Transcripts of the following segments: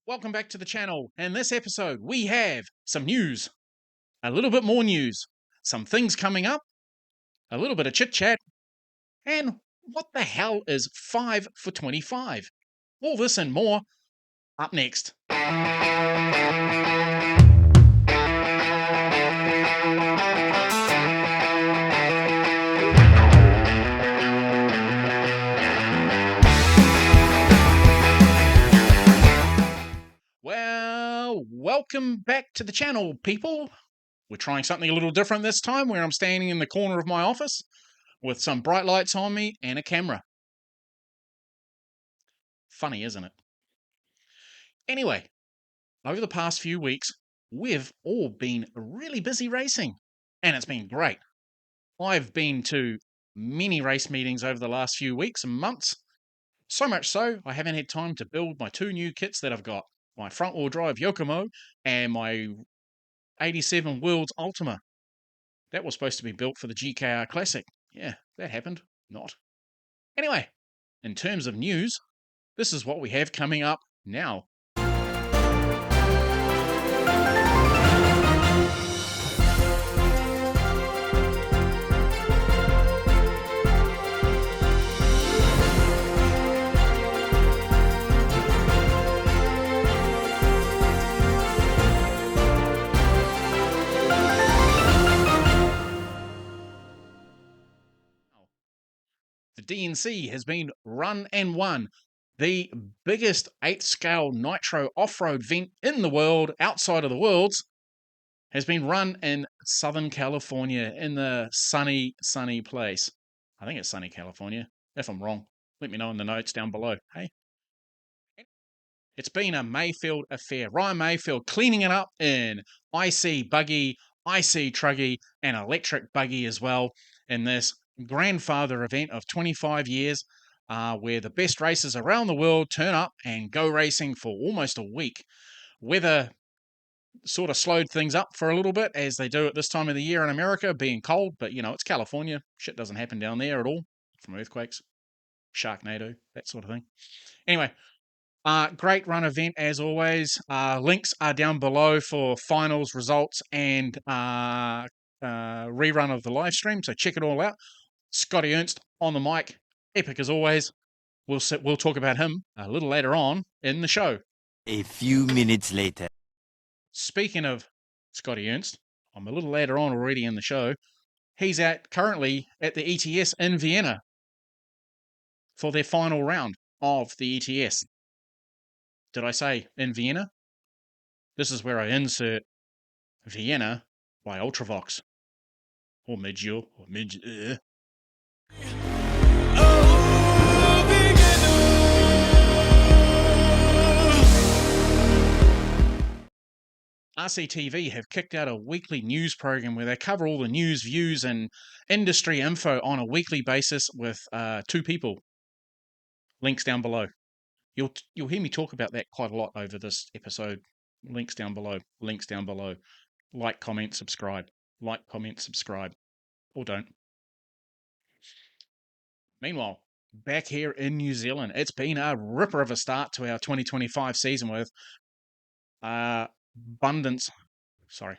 Welcome back to the channel. In this episode, we have some news, a little bit more news, some things coming up, a little bit of chit chat, and what the hell is 5 for 25? All this and more up next. Well, welcome back to the channel, people. We're trying something a little different this time, where I'm standing in the corner of my office with some bright lights on me and a camera. Funny, isn't it? Anyway, over the past few weeks, we've all been really busy racing, and it's been great. I've been to many race meetings over the last few weeks and months, so much so I haven't had time to build my two new kits that I've got, my front-wheel drive Yokomo and my 87 Worlds Ultima. That was supposed to be built for the GKR Classic. Yeah, that happened. Not. Anyway, in terms of news, this is what we have coming up now. The DNC has been run and won. The biggest 8th scale Nitro off-road event in the world, outside of the Worlds, has been run in Southern California, in the sunny place. I think it's sunny California. If I'm wrong, let me know in the notes down below. Hey, it's been a Mayfield affair. Ryan Mayfield cleaning it up in IC Buggy, IC Truggy, and electric Buggy as well in this grandfather event of 25 years, where the best racers around the world turn up and go racing for almost a week. Weather sort of slowed things up for a little bit, as they do at this time of the year in America, being cold, but it's California. Shit doesn't happen down there at all, from earthquakes, Sharknado, that sort of thing. Anyway, great run event as always. Links are down below for finals, results, and rerun of the live stream, so check it all out. Scotty Ernst on the mic, epic as always. We'll talk about him a little later on in the show. A few minutes later. Speaking of Scotty Ernst, I'm a little later on already in the show. He's currently at the ETS in Vienna for their final round of the ETS. Did I say in Vienna? This is where I insert Vienna by Ultravox. Or Midgeo, or Midge. RCTV have kicked out a weekly news program where they cover all the news, views, and industry info on a weekly basis with two people. Links down below. You'll hear me talk about that quite a lot over this episode. Links down below. Links down below. Like, comment, subscribe. Like, comment, subscribe. Or don't. Meanwhile, back here in New Zealand, it's been a ripper of a start to our 2025 season with abundance. Sorry.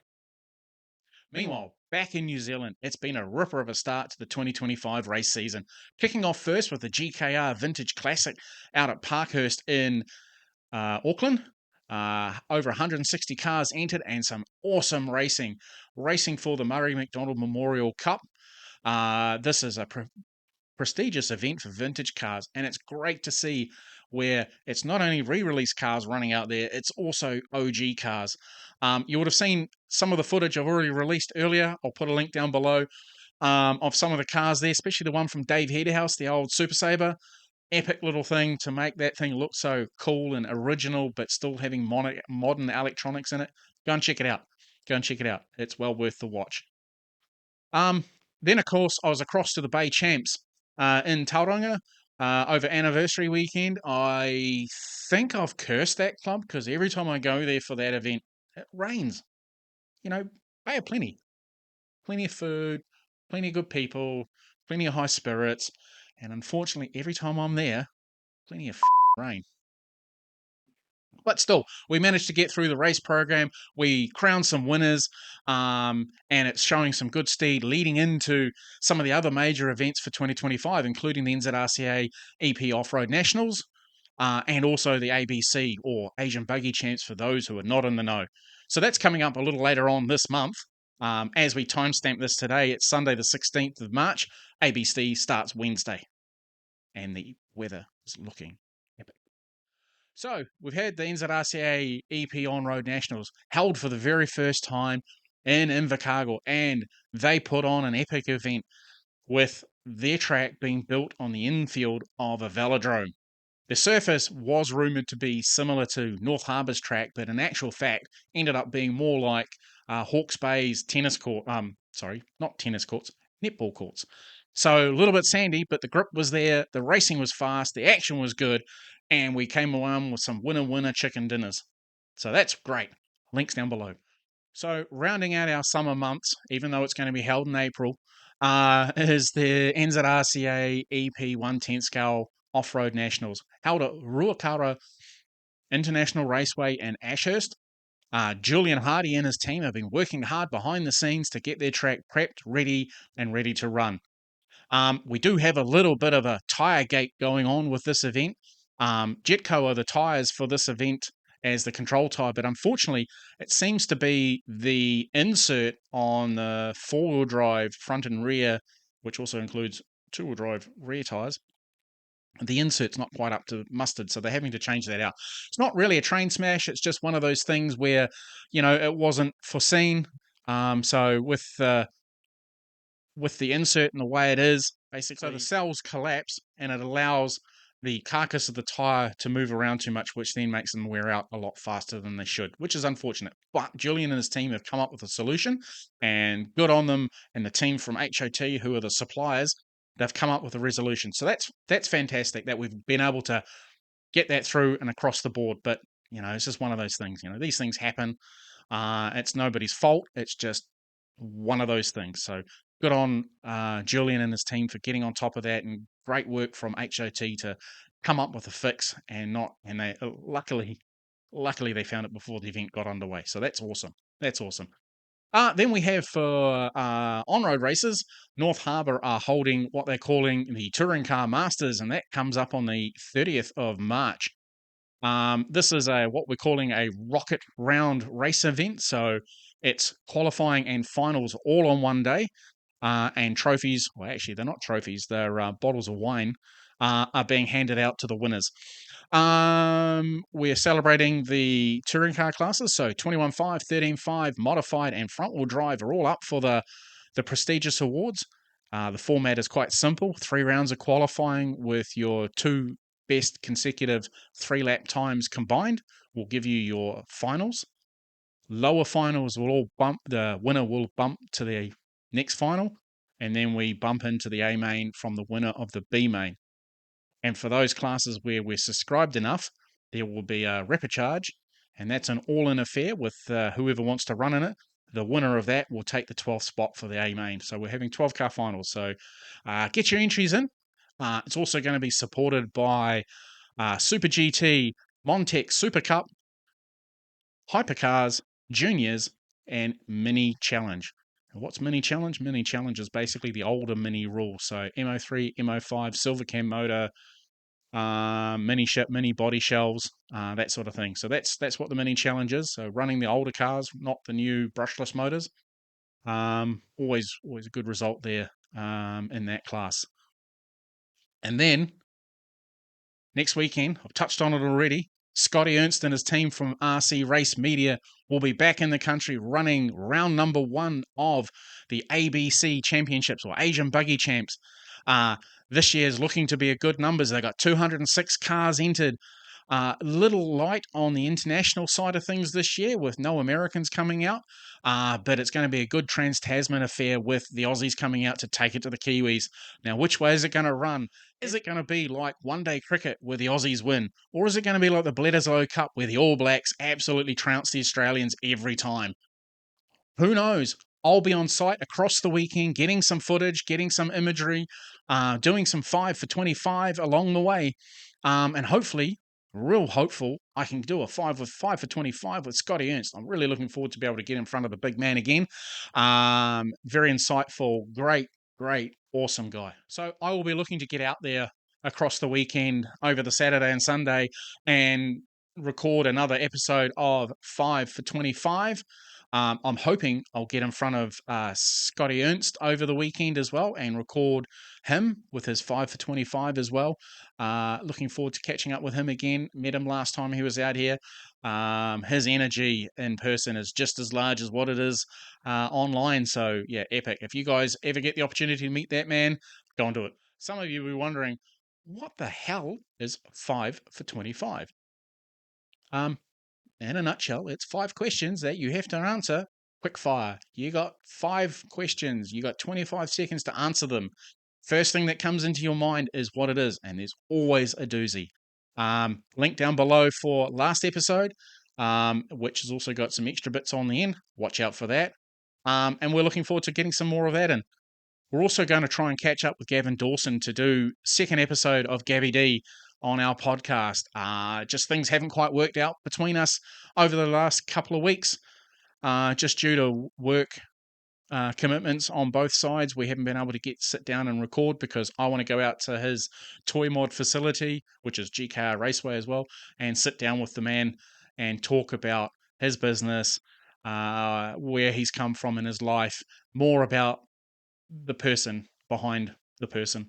Meanwhile, back in New Zealand, it's been a ripper of a start to the 2025 race season. Kicking off first with the GKR Vintage Classic out at Parkhurst in Auckland. Over 160 cars entered and some awesome racing for the Murray McDonald Memorial Cup. This is a prestigious event for vintage cars, and it's great to see where it's not only re-release cars running out there, it's also OG cars. You would have seen some of the footage I've already released earlier. I'll put a link down below of some of the cars there, especially the one from Dave Heaterhouse, the old Super Sabre. Epic little thing to make that thing look so cool and original, but still having modern electronics in it. Go and check it out. It's well worth the watch. Then, of course, I was across to the Bay Champs in Tauranga over anniversary weekend. I think I've cursed that club because every time I go there for that event, it rains. Bay have plenty of food, plenty of good people, plenty of high spirits, and unfortunately, every time I'm there, plenty of rain. But still, we managed to get through the race program. We crowned some winners, and it's showing some good speed leading into some of the other major events for 2025, including the NZRCA EP Off-Road Nationals, and also the ABC, or Asian Buggy Champs, for those who are not in the know. So that's coming up a little later on this month. As we timestamp this today, it's Sunday the 16th of March. ABC starts Wednesday, and the weather is looking epic. So we've had the NZRCA EP On-Road Nationals held for the very first time in Invercargill, and they put on an epic event with their track being built on the infield of a velodrome. The surface was rumoured to be similar to North Harbour's track, but in actual fact ended up being more like Hawke's Bay's tennis court. Not tennis courts, netball courts. So a little bit sandy, but the grip was there, the racing was fast, the action was good, and we came along with some winner chicken dinners. So that's great. Links down below. So rounding out our summer months, even though it's going to be held in April, is the NZRCA EP 1/10 scale off-road nationals held at Ruakara International Raceway in Ashurst. Julian Hardy and his team have been working hard behind the scenes to get their track prepped, ready to run. We do have a little bit of a tyre gate going on with this event. Jetco are the tyres for this event as the control tyre, but unfortunately, it seems to be the insert on the four-wheel drive front and rear, which also includes two-wheel drive rear tyres. The insert's not quite up to mustard, so they're having to change that out. It's not really a train smash. It's just one of those things where, it wasn't foreseen. So with the insert and the way it is, basically, so the cells collapse and it allows the carcass of the tyre to move around too much, which then makes them wear out a lot faster than they should, which is unfortunate. But Julian and his team have come up with a solution, and good on them, and the team from HOT, who are the suppliers, they've come up with a resolution. So that's fantastic that we've been able to get that through and across the board. But, it's just one of those things. These things happen. It's nobody's fault. It's just one of those things. So good on Julian and his team for getting on top of that, and great work from HOT to come up with a fix, and they luckily they found it before the event got underway. So that's awesome. That's awesome. Then we have for on-road races, North Harbour are holding what they're calling the Touring Car Masters, and that comes up on the 30th of March. This is what we're calling a rocket round race event. So it's qualifying and finals all on one day. And trophies, well, actually, they're not trophies, they're bottles of wine, are being handed out to the winners. We're celebrating the touring car classes, so 21.5, 13.5, modified, and front-wheel drive are all up for the prestigious awards. The format is quite simple. 3 rounds of qualifying with your 2 best consecutive 3-lap times combined will give you your finals. Lower finals will all bump, the winner will bump to the next final, and then we bump into the A main from the winner of the B main. And for those classes where we're subscribed enough, there will be a repechage, and that's an all-in affair with whoever wants to run in it. The winner of that will take the 12th spot for the A main. So we're having 12 car finals. So get your entries in. It's also going to be supported by Super GT, Montec Super Cup, Hypercars, Juniors, and Mini Challenge. And what's Mini Challenge? Mini Challenge is basically the older Mini rule. So MO3, MO5, Silver Cam motor, mini body shells, that sort of thing. So that's what the Mini Challenge is. So running the older cars, not the new brushless motors. Always a good result there in that class. And then next weekend, I've touched on it already, Scotty Ernst and his team from RC Race Media will be back in the country running round number 1 of the ABC Championships, or Asian Buggy Champs. This year is looking to be a good numbers. They got 206 cars entered. Little light on the international side of things this year with no Americans coming out, but it's going to be a good Trans-Tasman affair with the Aussies coming out to take it to the Kiwis. Now, which way is it going to run? Is it going to be like one-day cricket where the Aussies win? Or is it going to be like the Bledisloe Cup where the All Blacks absolutely trounce the Australians every time? Who knows? I'll be on site across the weekend, getting some footage, getting some imagery, doing some 5 for 25 along the way, and hopefully real hopeful I can do a 5 for 25 with Scotty Ernst. I'm really looking forward to be able to get in front of the big man again. Very insightful, great, awesome guy. So I will be looking to get out there across the weekend, over the Saturday and Sunday, and record another episode of 5 for 25. I'm hoping I'll get in front of Scotty Ernst over the weekend as well and record him with his 5 for 25 as well. Looking forward to catching up with him again. Met him last time he was out here. His energy in person is just as large as what it is online. So, yeah, epic. If you guys ever get the opportunity to meet that man, go and do it. Some of you will be wondering, what the hell is 5 for 25? In a nutshell, it's 5 questions that you have to answer quick fire. You got 5 questions. You got 25 seconds to answer them. First thing that comes into your mind is what it is, and there's always a doozy. Link down below for last episode, which has also got some extra bits on the end. Watch out for that. And we're looking forward to getting some more of that in. We're also going to try and catch up with Gavin Dawson to do second episode of Gabby D on our podcast. Just things haven't quite worked out between us over the last couple of weeks, just due to work commitments on both sides. We haven't been able to sit down and record because I want to go out to his toy mod facility, which is GKR Raceway as well, and sit down with the man and talk about his business, where he's come from in his life, more about the person behind the person.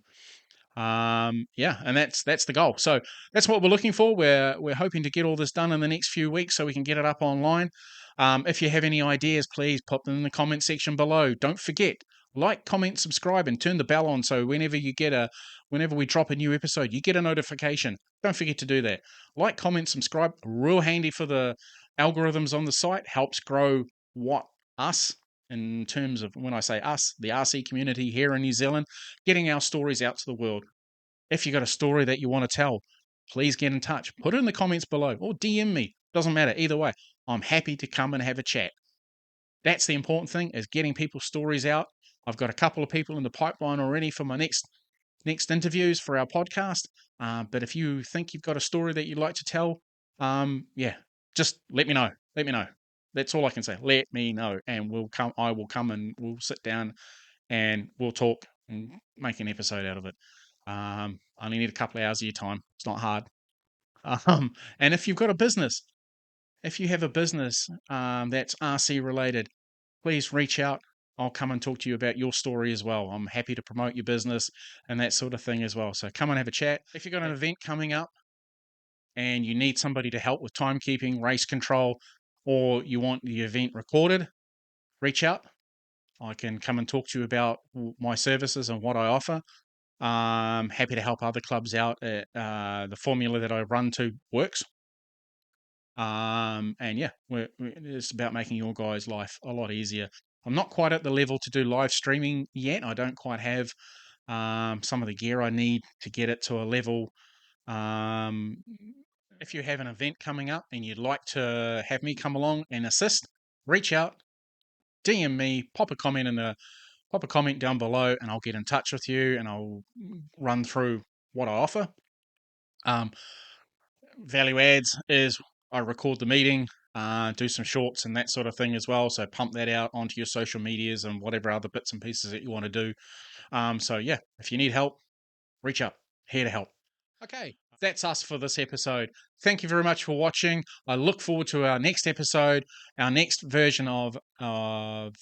Yeah, and that's the goal. So that's what we're looking for. We're hoping to get all this done in the next few weeks so we can get it up online. If you have any ideas, please pop them in the comment section below. Don't forget, like, comment, subscribe, and turn the bell on so whenever we drop a new episode, you get a notification. Don't forget to do that. Like, comment, subscribe. Real handy for the algorithms on the site. Helps grow us, in terms of, when I say us, the RC community here in New Zealand, getting our stories out to the world. If you got a story that you want to tell, please get in touch. Put it in the comments below or DM me. Doesn't matter. Either way, I'm happy to come and have a chat. That's the important thing, is getting people's stories out. I've got a couple of people in the pipeline already for my next interviews for our podcast. But if you think you've got a story that you'd like to tell, yeah, just let me know. Let me know. That's all I can say. Let me know, and I will come and we'll sit down and we'll talk and make an episode out of it. I only need a couple of hours of your time. It's not hard. And if you've got a business, if you have a business that's RC related, please reach out. I'll come and talk to you about your story as well. I'm happy to promote your business and that sort of thing as well. So come and have a chat. If you've got an event coming up and you need somebody to help with timekeeping, race control, or you want the event recorded, reach out. I can come and talk to you about my services and what I offer. Happy to help other clubs out. The formula that I run to works. And yeah, it's about making your guys' life a lot easier. I'm not quite at the level to do live streaming yet. I don't quite have some of the gear I need to get it to a level. If you have an event coming up and you'd like to have me come along and assist, reach out, DM me, pop a comment down below, and I'll get in touch with you and I'll run through what I offer. Value adds is I record the meeting, do some shorts and that sort of thing as well. So pump that out onto your social medias and whatever other bits and pieces that you want to do. So yeah, if you need help, reach out. Here to help. Okay, that's us for this episode. Thank you very much for watching. I look forward to our next episode, our next version of 5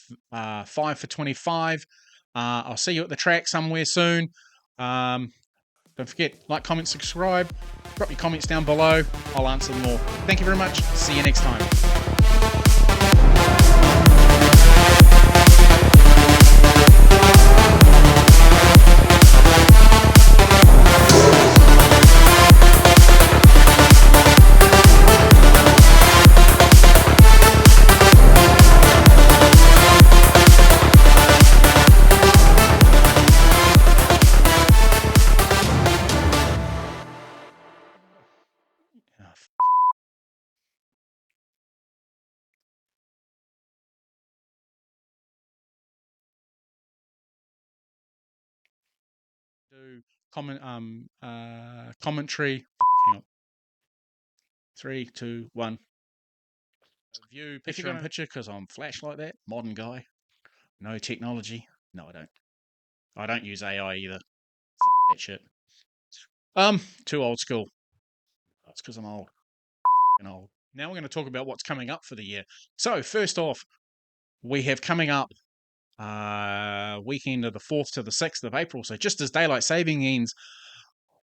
for 25. I'll see you at the track somewhere soon. Don't forget, like, comment, subscribe. Drop your comments down below. I'll answer them all. Thank you very much. See you next time. Do commentary. Hang on. 3, 2, 1. View picture in picture because I'm flash like that. Modern guy. No technology. No, I don't. I don't use AI either. That shit. Too old school. That's because I'm old. And old. Now we're going to talk about what's coming up for the year. So first off, we have coming up weekend of the 4th to the 6th of April. So just as daylight saving ends,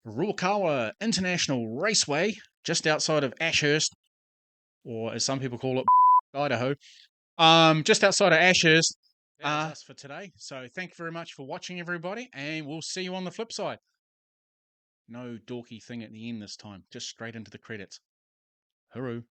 Ruakawa International Raceway, just outside of Ashurst, or as some people call it, Idaho. Just outside of Ashurst. That is us for today. So thank you very much for watching, everybody, and we'll see you on the flip side. No dorky thing at the end this time, just straight into the credits. Hooroo.